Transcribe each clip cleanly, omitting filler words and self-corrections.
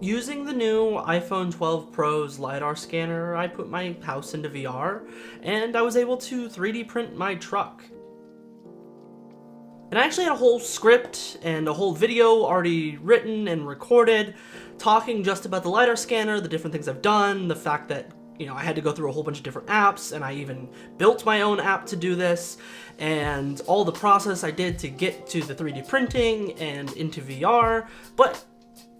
Using the new iPhone 12 Pro's LiDAR scanner, I put my house into VR, and I was able to 3D print my truck. And I actually had a whole script and a whole video already written and recorded, talking just about the LiDAR scanner, the different things I've done, the fact that I had to go through a whole bunch of different apps, and I even built my own app to do this, and all the process I did to get to the 3D printing and into VR, but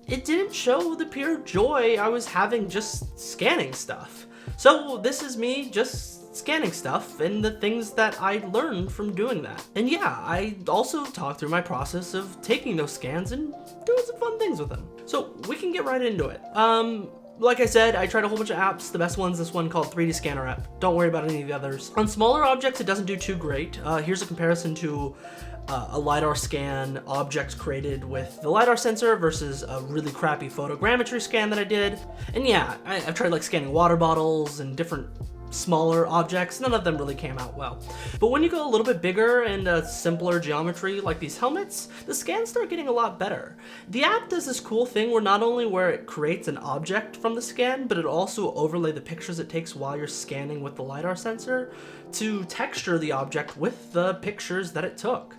it didn't show the pure joy I was having just scanning stuff. So this is me just scanning stuff and the things that I learned from doing that. And yeah, I also talked through my process of taking those scans and doing some fun things with them. So we can get right into it. Like I said, I tried a whole bunch of apps. The best one's this one called 3D Scanner app. Don't worry about any of the others. On smaller objects, it doesn't do too great. Here's a comparison to a LiDAR scan object created with the LiDAR sensor versus a really crappy photogrammetry scan that I did. And yeah, I've tried like scanning water bottles and different smaller objects. None of them really came out well. But when you go a little bit bigger and simpler geometry like these helmets, the scans start getting a lot better. The app does this cool thing where not only where it creates an object from the scan, but it also overlay the pictures it takes while you're scanning with the LiDAR sensor to texture the object with the pictures that it took.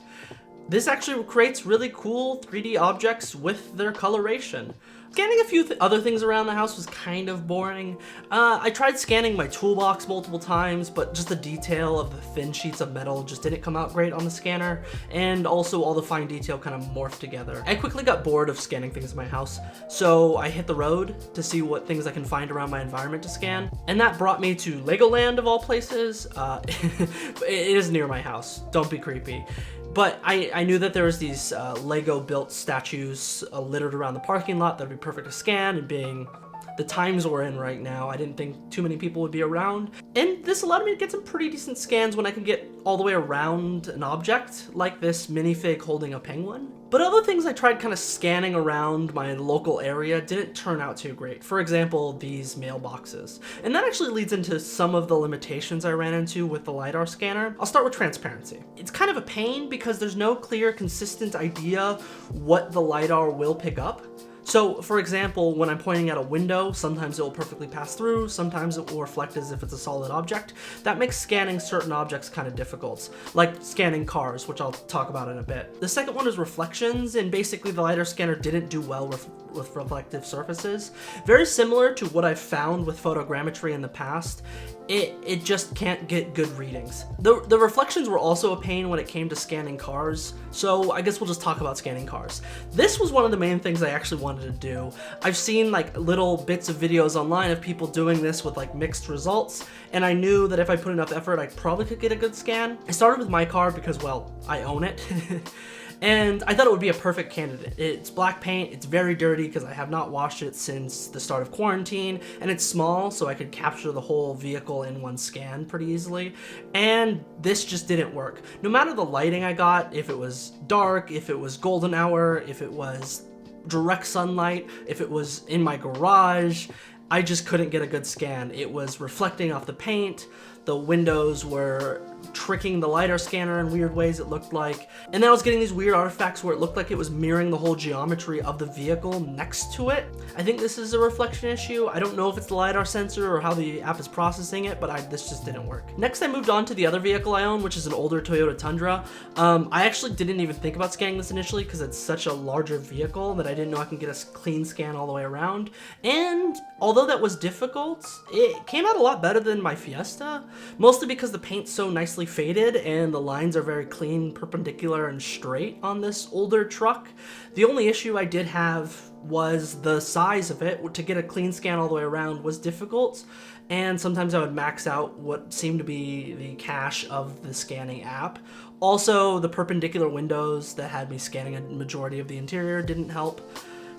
This actually creates really cool 3D objects with their coloration. Scanning a few other things around the house was kind of boring. I tried scanning my toolbox multiple times, but just the detail of the thin sheets of metal just didn't come out great on the scanner, and also all the fine detail kind of morphed together. I quickly got bored of scanning things in my house, so I hit the road to see what things I can find around my environment to scan, and that brought me to Legoland of all places. It is near my house, don't be creepy. But I knew that there was these Lego-built statues littered around the parking lot that would be perfect to scan, and being the times we're in right now, I didn't think too many people would be around. And this allowed me to get some pretty decent scans when I could get all the way around an object, like this minifig holding a penguin. But other things I tried kind of scanning around my local area didn't turn out too great. For example, these mailboxes. And that actually leads into some of the limitations I ran into with the LiDAR scanner. I'll start with transparency. It's kind of a pain because there's no clear, consistent idea what the LiDAR will pick up. So, for example, when I'm pointing at a window, sometimes it will perfectly pass through, sometimes it will reflect as if it's a solid object. That makes scanning certain objects kind of difficult, like scanning cars, which I'll talk about in a bit. The second one is reflections, and basically the LiDAR scanner didn't do well with reflective surfaces. Very similar to what I've found with photogrammetry in the past, it just can't get good readings. The reflections were also a pain when it came to scanning cars, so I guess we'll just talk about scanning cars. This was one of the main things I actually wanted to do. I've seen like little bits of videos online of people doing this with like mixed results, and I knew that if I put enough effort, I probably could get a good scan. I started with my car because, well, I own it. And I thought it would be a perfect candidate. It's black paint, it's very dirty because I have not washed it since the start of quarantine, and it's small so I could capture the whole vehicle in one scan pretty easily, and this just didn't work. No matter the lighting I got, if it was dark, if it was golden hour, if it was direct sunlight, if it was in my garage, I just couldn't get a good scan. It was reflecting off the paint, the windows were tricking the LiDAR scanner in weird ways, it looked like, and then I was getting these weird artifacts where it looked like it was mirroring the whole geometry of the vehicle next to it. I think this is a reflection issue. I don't know if it's the LiDAR sensor or how the app is processing it, but this just didn't work. Next, I moved on to the other vehicle I own, which is an older Toyota Tundra. I actually didn't even think about scanning this initially because it's such a larger vehicle that I didn't know I can get a clean scan all the way around. And although that was difficult, it came out a lot better than my Fiesta, mostly because the paint's so nicely faded and the lines are very clean, perpendicular, and straight on this older truck. The only issue I did have was the size of it. To get a clean scan all the way around was difficult, and sometimes I would max out what seemed to be the cache of the scanning app. Also, the perpendicular windows that had me scanning a majority of the interior didn't help.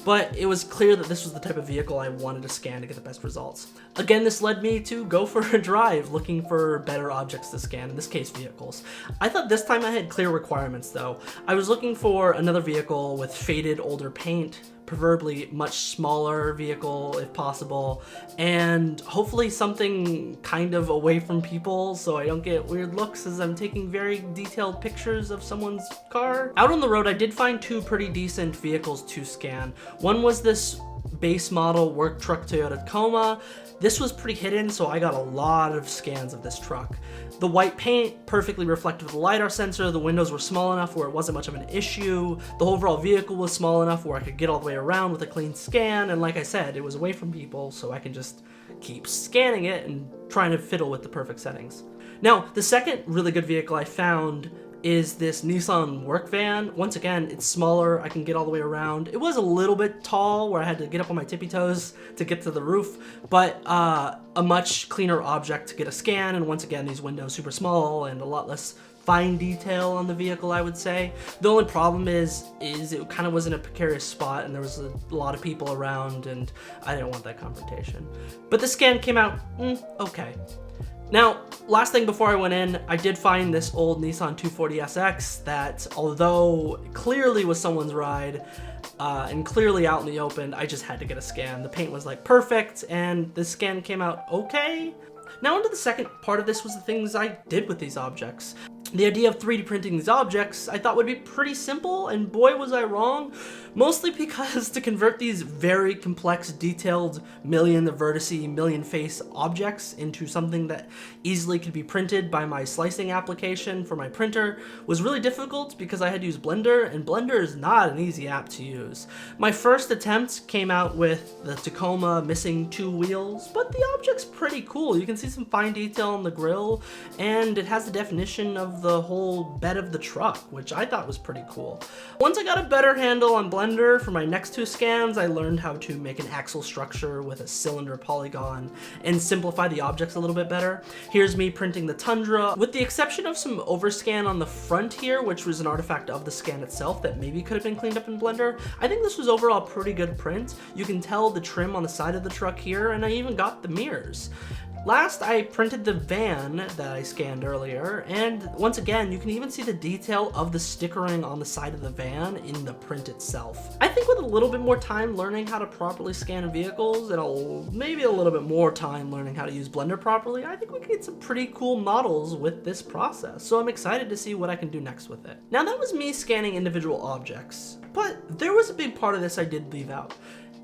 But it was clear that this was the type of vehicle I wanted to scan to get the best results. Again, this led me to go for a drive looking for better objects to scan, in this case vehicles. I thought this time I had clear requirements though. I was looking for another vehicle with faded older paint, preferably much smaller vehicle if possible, and hopefully something kind of away from people so I don't get weird looks as I'm taking very detailed pictures of someone's car. Out on the road, I did find two pretty decent vehicles to scan. One was this base model work truck Toyota Tacoma. This was pretty hidden, so I got a lot of scans of this truck. The white paint perfectly reflected the LiDAR sensor, the windows were small enough where it wasn't much of an issue, the overall vehicle was small enough where I could get all the way around with a clean scan, and like I said, it was away from people, so I can just keep scanning it and trying to fiddle with the perfect settings. Now, the second really good vehicle I found is this Nissan Work van. Once again, it's smaller, I can get all the way around. It was a little bit tall where I had to get up on my tippy toes to get to the roof, but a much cleaner object to get a scan, and once again, these windows super small and a lot less fine detail on the vehicle, I would say. The only problem is it kind of was in a precarious spot and there was a lot of people around and I didn't want that confrontation. But the scan came out okay. Now, last thing before I went in, I did find this old Nissan 240SX that, although clearly was someone's ride and clearly out in the open, I just had to get a scan. The paint was like perfect and the scan came out okay. Now onto the second part of this was the things I did with these objects. The idea of 3D printing these objects I thought would be pretty simple, and boy was I wrong. Mostly because to convert these very complex, detailed, million vertice, million face objects into something that easily could be printed by my slicing application for my printer was really difficult because I had to use Blender, and Blender is not an easy app to use. My first attempt came out with the Tacoma missing 2 wheels, but the object's pretty cool. You can see some fine detail on the grille, and it has the definition of the whole bed of the truck, which I thought was pretty cool. Once I got a better handle on Blender for my next 2 scans, I learned how to make an axle structure with a cylinder polygon and simplify the objects a little bit better. Here's me printing the Tundra, with the exception of some overscan on the front here, which was an artifact of the scan itself that maybe could have been cleaned up in Blender. I think this was overall pretty good print. You can tell the trim on the side of the truck here, and I even got the mirrors. Last, I printed the van that I scanned earlier, and once again, you can even see the detail of the stickering on the side of the van in the print itself. I think with a little bit more time learning how to properly scan vehicles, and maybe a little bit more time learning how to use Blender properly, I think we could get some pretty cool models with this process, so I'm excited to see what I can do next with it. Now that was me scanning individual objects, but there was a big part of this I did leave out,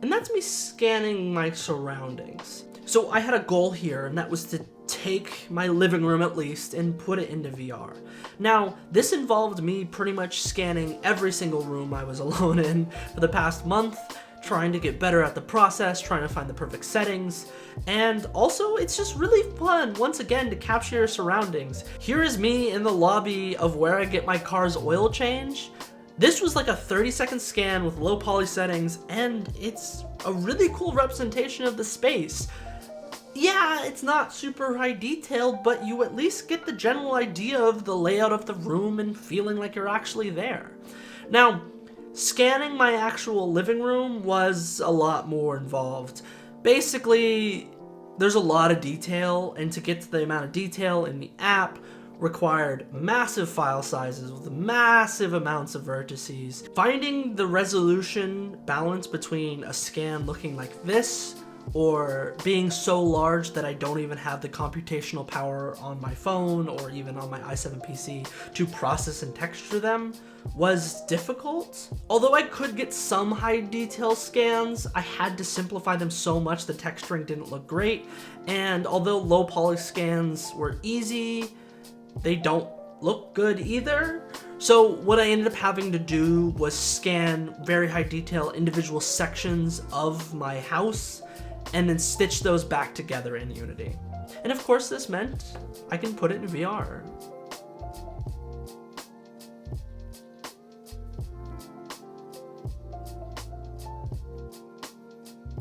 and that's me scanning my surroundings. So I had a goal here, and that was to take my living room at least and put it into VR. Now, this involved me pretty much scanning every single room I was alone in for the past month, trying to get better at the process, trying to find the perfect settings, and also it's just really fun, once again, to capture your surroundings. Here is me in the lobby of where I get my car's oil change. This was like a 30-second scan with low poly settings, and it's a really cool representation of the space. Yeah, it's not super high detailed, but you at least get the general idea of the layout of the room and feeling like you're actually there. Now, scanning my actual living room was a lot more involved. Basically, there's a lot of detail, and to get to the amount of detail in the app required massive file sizes with massive amounts of vertices. Finding the resolution balance between a scan looking like this or being so large that I don't even have the computational power on my phone or even on my i7 PC to process and texture them was difficult. Although I could get some high detail scans, I had to simplify them so much the texturing didn't look great, and although low poly scans were easy, they don't look good either. So what I ended up having to do was scan very high detail individual sections of my house and then stitch those back together in Unity. And of course this meant I can put it in VR.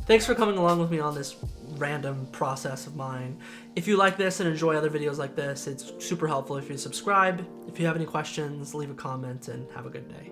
Thanks for coming along with me on this random process of mine. If you like this and enjoy other videos like this, it's super helpful if you subscribe. If you have any questions, leave a comment and have a good day.